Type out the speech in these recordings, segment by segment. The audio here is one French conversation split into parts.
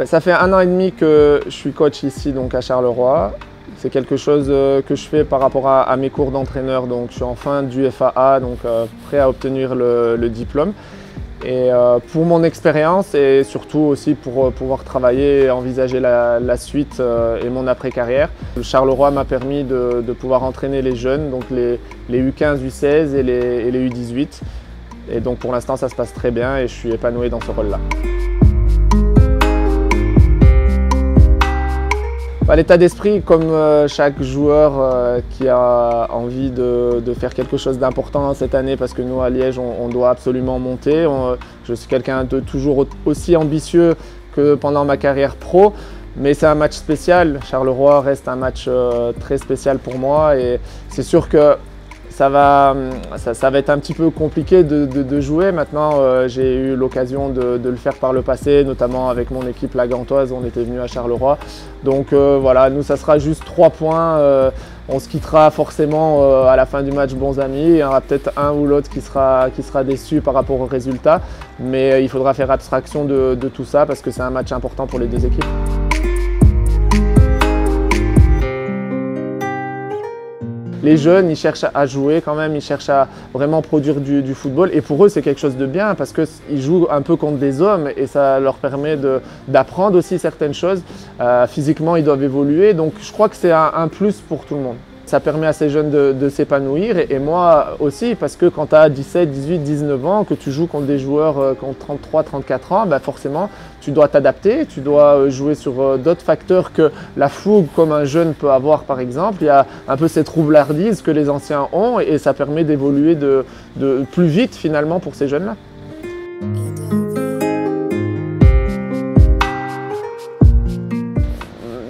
Ça fait 1 an et demi que je suis coach ici donc à Charleroi. C'est quelque chose que je fais par rapport à mes cours d'entraîneur. Donc je suis en fin du FAA, donc prêt à obtenir le diplôme. Et pour mon expérience et surtout aussi pour pouvoir travailler et envisager la suite et mon après-carrière, le Charleroi m'a permis de pouvoir entraîner les jeunes, donc les U15, U16 et les U18. Et donc pour l'instant ça se passe très bien et je suis épanoui dans ce rôle-là. L'état d'esprit, comme chaque joueur qui a envie de faire quelque chose d'important cette année, parce que nous à Liège on doit absolument monter. Je suis quelqu'un de toujours aussi ambitieux que pendant ma carrière pro, mais c'est un match spécial. Charleroi reste un match très spécial pour moi et c'est sûr que ça va être un petit peu compliqué de jouer. Maintenant, j'ai eu l'occasion de le faire par le passé, notamment avec mon équipe la Gantoise, on était venu à Charleroi. Donc voilà, nous ça sera juste 3 points. On se quittera forcément à la fin du match bons amis. Il y en aura peut-être un ou l'autre qui sera déçu par rapport au résultat. Mais il faudra faire abstraction de tout ça parce que c'est un match important pour les deux équipes. Les jeunes, ils cherchent à jouer quand même, ils cherchent à vraiment produire du football et pour eux c'est quelque chose de bien parce qu'ils jouent un peu contre des hommes et ça leur permet d'apprendre aussi certaines choses. Physiquement ils doivent évoluer donc je crois que c'est un plus pour tout le monde. Ça permet à ces jeunes de s'épanouir et moi aussi parce que quand tu as 17, 18, 19 ans, que tu joues contre des joueurs qui ont 33, 34 ans, forcément tu dois t'adapter, tu dois jouer sur d'autres facteurs que la fougue comme un jeune peut avoir par exemple. Il y a un peu cette roublardise que les anciens ont et ça permet d'évoluer de plus vite finalement pour ces jeunes-là.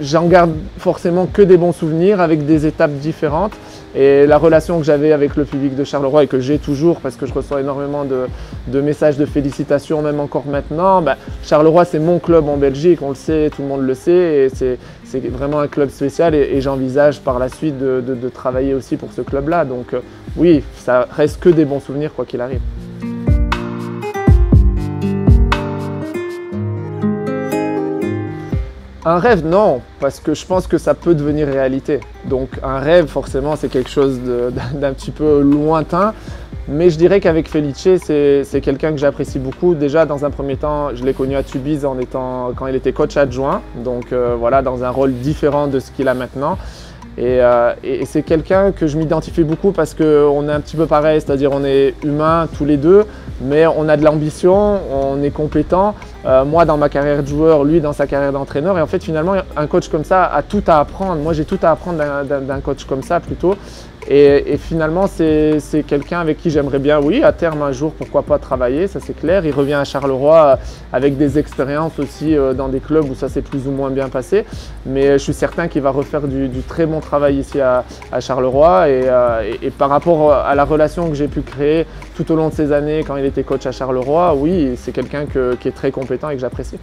J'en garde forcément que des bons souvenirs avec des étapes différentes et la relation que j'avais avec le public de Charleroi et que j'ai toujours parce que je reçois énormément de messages de félicitations même encore maintenant. Charleroi c'est mon club en Belgique, on le sait, tout le monde le sait et c'est vraiment un club spécial et j'envisage par la suite de travailler aussi pour ce club-là. Donc oui, ça reste que des bons souvenirs quoi qu'il arrive. Un rêve, non, parce que je pense que ça peut devenir réalité. Donc un rêve, forcément, c'est quelque chose d'un petit peu lointain. Mais je dirais qu'avec Felice, c'est quelqu'un que j'apprécie beaucoup. Déjà, dans un premier temps, je l'ai connu à Tubize quand il était coach adjoint. Donc voilà, dans un rôle différent de ce qu'il a maintenant. Et c'est quelqu'un que je m'identifie beaucoup parce qu'on est un petit peu pareil, c'est-à-dire on est humains tous les deux, mais on a de l'ambition, on est compétent. Moi dans ma carrière de joueur, lui dans sa carrière d'entraîneur. Et en fait finalement un coach comme ça a tout à apprendre. Moi j'ai tout à apprendre d'un coach comme ça plutôt. Et finalement c'est quelqu'un avec qui j'aimerais bien, oui, à terme un jour, pourquoi pas travailler, ça c'est clair. Il revient à Charleroi avec des expériences aussi dans des clubs où ça s'est plus ou moins bien passé. Mais je suis certain qu'il va refaire du très bon travail ici à Charleroi. Et par rapport à la relation que j'ai pu créer tout au long de ces années quand il était coach à Charleroi, oui, c'est quelqu'un qui est très compétent et que j'apprécie.